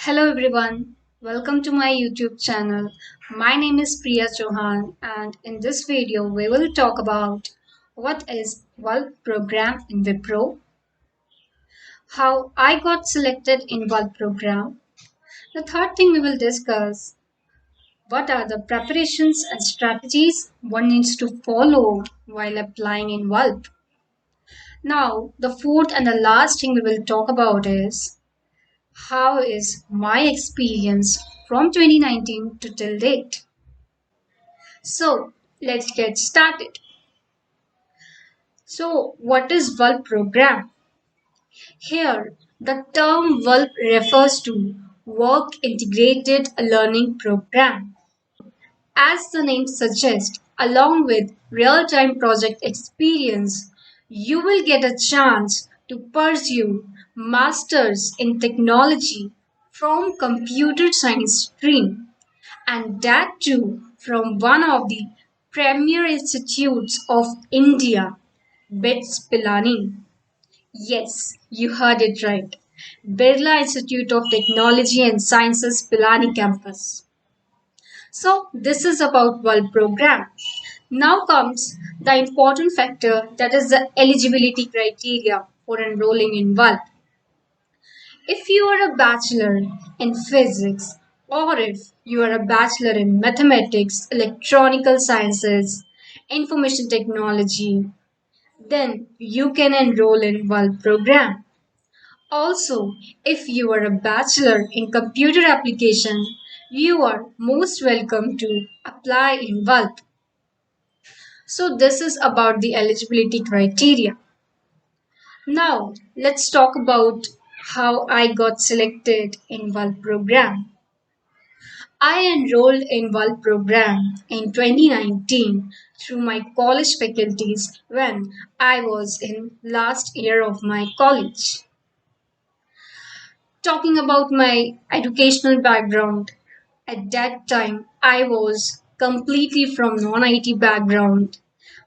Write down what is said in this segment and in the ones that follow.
Hello everyone, welcome to my YouTube channel. My name is Priya Chauhan and in this video we will talk about what is WILP program in Wipro, how I got selected in WILP program. The third thing we will discuss what are the preparations and strategies one needs to follow while applying in WILP. Now the fourth and the last thing we will talk about is how is my experience from 2019 to till date. So let's get started. So what is WILP program? Here the term WILP refers to Work Integrated Learning Program. As the name suggests, along with real-time project experience, you will get a chance to pursue masters in technology from computer science stream, and that too from one of the premier institutes of India, BITS Pilani. Yes, you heard it right. Birla Institute of Technology and Sciences Pilani campus. So this is about WILP program. Now comes the important factor, that is the eligibility criteria for enrolling in WILP. If you are a bachelor in physics or if you are a bachelor in mathematics, electronical sciences, information technology, then you can enroll in WILP program. Also, if you are a bachelor in computer application, you are most welcome to apply in WILP. So this is about the eligibility criteria. Now, let's talk about how I got selected in WILP program. I enrolled in WILP program in 2019 through my college faculties when I was in last year of my college. Talking about my educational background, at that time I was completely from non-IT background.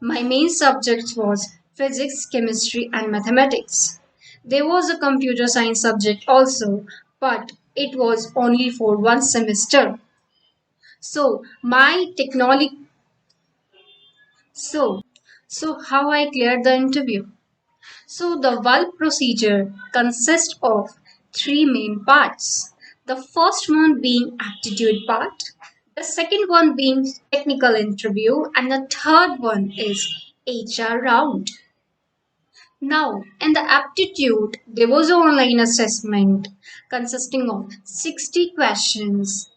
My main subjects was physics, chemistry and mathematics. There was a computer science subject also, but it was only for one semester. So my technology so so how I cleared the interview. So the WILP procedure consists of three main parts. The first one being aptitude part, the second one being technical interview, and the third one is HR round. Now, in the aptitude, there was an online assessment consisting of 60 questions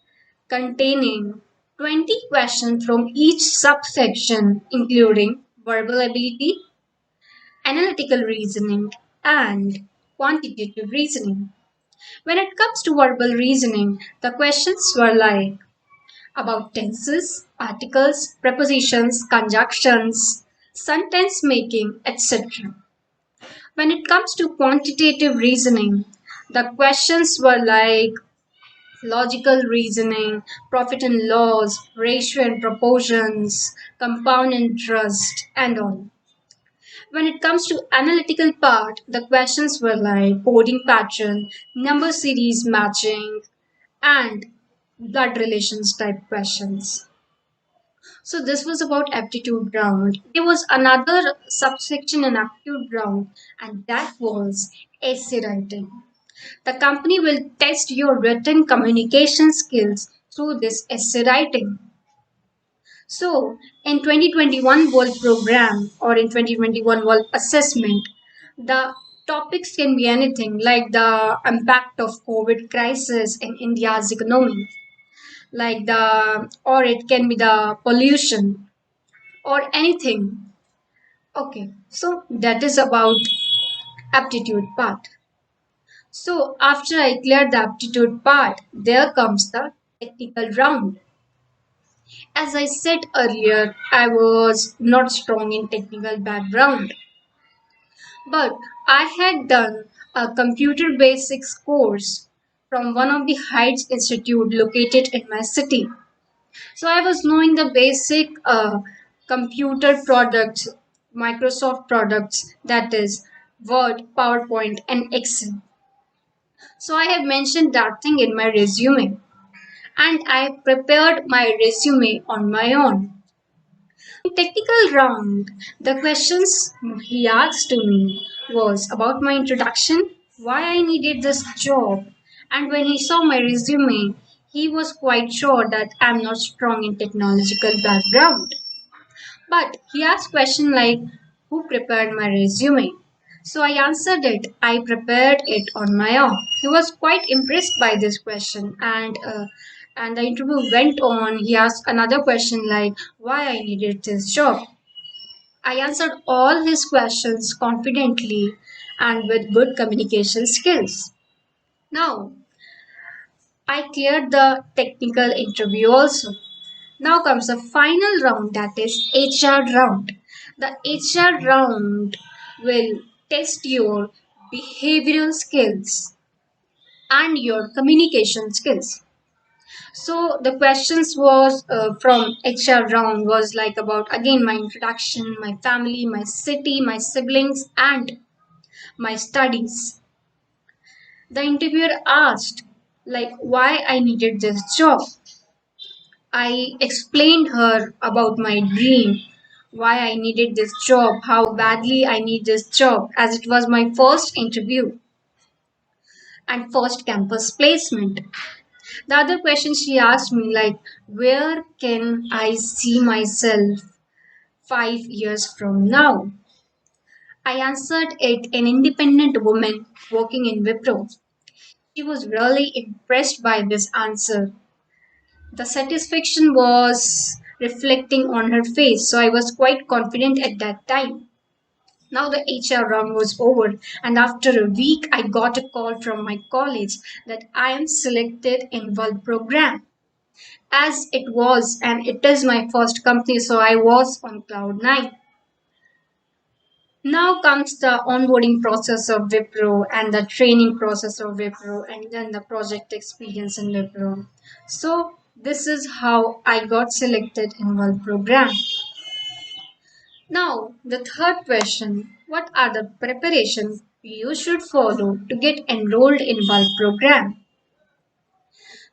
containing 20 questions from each subsection, including verbal ability, analytical reasoning, and quantitative reasoning. When it comes to verbal reasoning, the questions were like about tenses, articles, prepositions, conjunctions, sentence making, etc. When it comes to quantitative reasoning, the questions were like logical reasoning, profit and loss, ratio and proportions, compound interest, and all. When it comes to analytical part, the questions were like coding pattern, number series matching, and blood relations type questions. So this was about aptitude round. There was another subsection in aptitude round, and that was essay writing. The company will test your written communication skills through this essay writing. So, in 2021 World Program or in 2021 World Assessment, the topics can be anything like the impact of COVID crisis in India's economy, like or it can be the pollution or anything. Okay, so that is about aptitude part. So after I cleared the aptitude part, there comes the technical round. As I said earlier, I was not strong in technical background, but I had done a computer basics course from one of the Heights Institute located in my city. So I was knowing the basic computer products, Microsoft products, that is Word, PowerPoint, and Excel. So I have mentioned that thing in my resume, and I prepared my resume on my own. Technical round, the questions he asked to me was about my introduction, why I needed this job, and when he saw my resume, he was quite sure that I'm not strong in technological background. But he asked question like, who prepared my resume? So I answered it. I prepared it on my own. He was quite impressed by this question, and the interview went on. He asked another question like, why I needed this job. I answered all his questions confidently and with good communication skills. Now, I cleared the technical interview also. Now comes the final round, that is HR round. The HR round will test your behavioral skills and your communication skills. So the questions was from HR round was like about again my introduction, my family, my city, my siblings, and my studies. The interviewer asked like why I needed this job. I explained her about my dream, why I needed this job, how badly I need this job, as it was my first interview and first campus placement. The other question she asked me like where can I see myself 5 years from now? I answered it, an independent woman working in Wipro. She was really impressed by this answer. The satisfaction was reflecting on her face, so I was quite confident at that time. Now the HR round was over, and after a week, I got a call from my college that I am selected in WILP program. As it was, and it is my first company, so I was on cloud nine. Now comes the onboarding process of Wipro and the training process of Wipro and then the project experience in Wipro. So this is how I got selected in WILP program. Now the third question, what are the preparations you should follow to get enrolled in WILP program?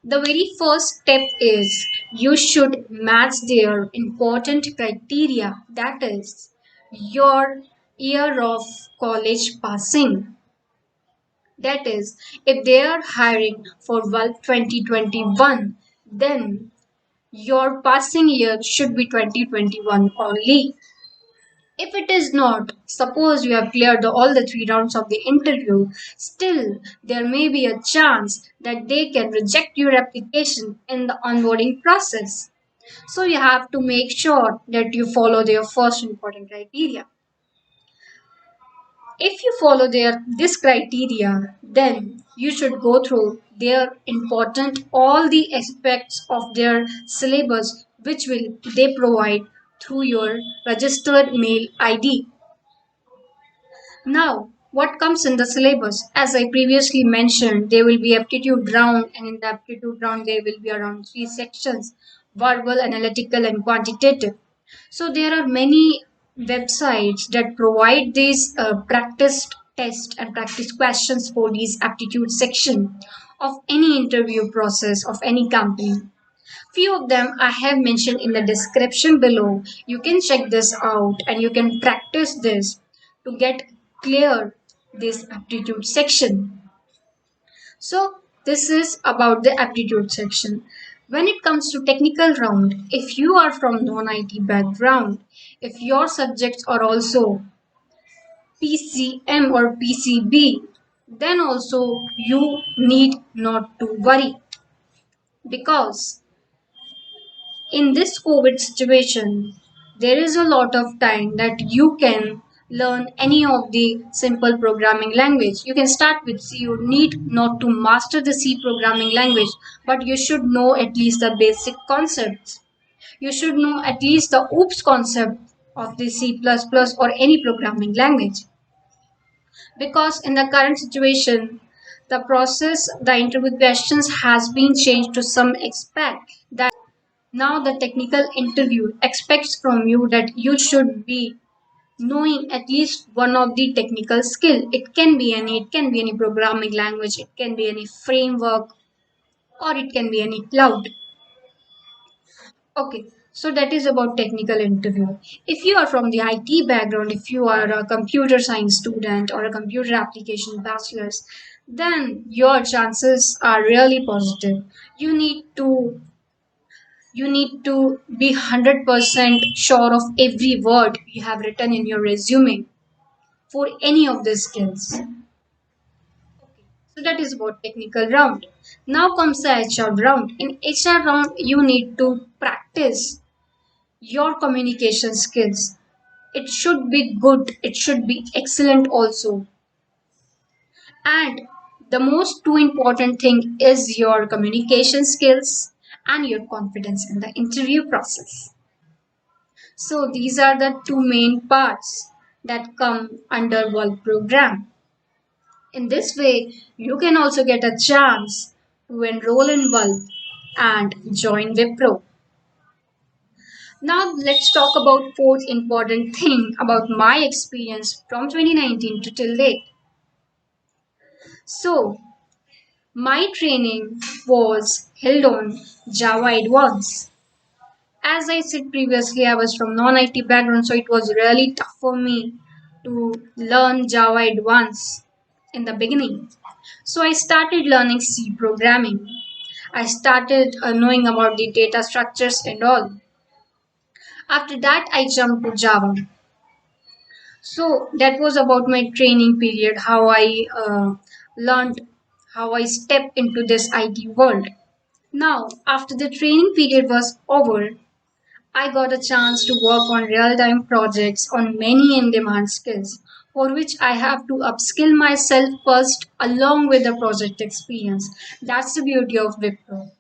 The very first step is you should match their important criteria, that is your year of college passing. That is, if they are hiring for WILP 2021, then your passing year should be 2021 only. If it is not, suppose you have cleared all the three rounds of the interview, still there may be a chance that they can reject your application in the onboarding process. So you have to make sure that you follow their first important criteria. If you follow this criteria, then you should go through their important all the aspects of their syllabus which will they provide through your registered mail ID. Now, what comes in the syllabus? As I previously mentioned, there will be aptitude round, and in the aptitude round, there will be around three sections: verbal, analytical, and quantitative. So, there are many websites that provide these practice tests and practice questions for these aptitude section of any interview process of any company. Few of them I have mentioned in the description below. You can check this out and you can practice this to get clear this aptitude section. So this is about the aptitude section. When it comes to technical round, if you are from non-IT background, if your subjects are also PCM or PCB, then also you need not to worry because in this COVID situation, there is a lot of time that you can learn any of the simple programming language. You can start with C. You need not to master the C programming language, but you should know at least the basic concepts. You should know at least the OOPS concept of the C++ or any programming language. Because in the current situation, the process, the interview questions has been changed to some extent. That now the technical interview expects from you that you should be knowing at least one of the technical skill. It can be any programming language, it can be any framework, or it can be any cloud. Okay, so that is about technical interview. If you are from the IT background, if you are a computer science student or a computer application bachelor's, then your chances are really positive. You need to you need to be 100% sure of every word you have written in your resume for any of the skills. Okay, so that is about technical round. Now comes the HR round. In HR round, you need to practice your communication skills. It should be good, it should be excellent also. And the most two important thing is your communication skills and your confidence in the interview process. So these are the two main parts that come under WILP program. In this way, you can also get a chance to enroll in WILP and join Wipro. Now let's talk about fourth important thing about my experience from 2019 to till date. So my training was held on Java Advanced. As I said previously, I was from non-IT background, so it was really tough for me to learn Java Advanced in the beginning. So I started learning C programming. I started knowing about the data structures and all. After that, I jumped to Java. So that was about my training period, how I learned, how I stepped into this IT world. Now, after the training period was over, I got a chance to work on real time projects on many in demand skills, for which I have to upskill myself first along with the project experience. That's the beauty of Wipro.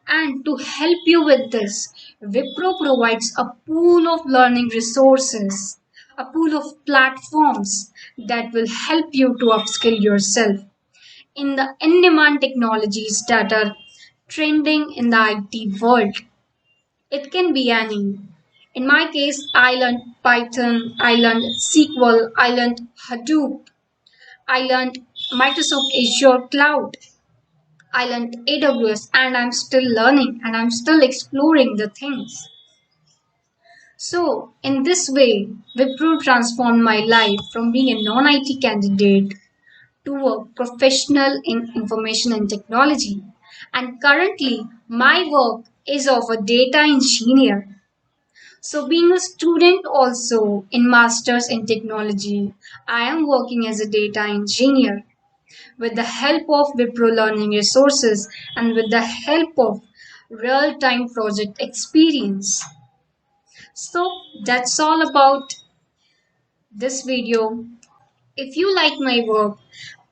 And to help you with this, Wipro provides a pool of learning resources, a pool of platforms that will help you to upskill yourself in the in demand technologies that are trending in the IT world. It can be any. In my case, I learned Python, I learned SQL, I learned Hadoop, I learned Microsoft Azure Cloud, I learned AWS, and I'm still learning and I'm still exploring the things. So, in this way, Wipro transformed my life from being a non IT candidate to a professional in information and technology. And currently, my work is of a data engineer. So, being a student also in Masters in Technology, I am working as a data engineer with the help of Wipro learning resources and with the help of real time project experience. So, that's all about this video. If you like my work,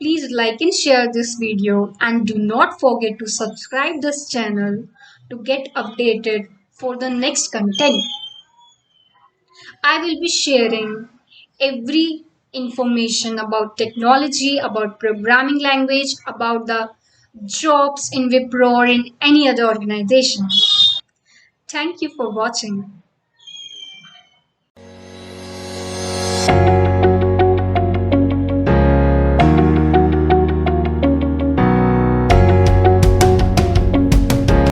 please like and share this video and do not forget to subscribe this channel to get updated for the next content. I will be sharing every information about technology, about programming language, about the jobs in Wipro or in any other organization. Thank you for watching.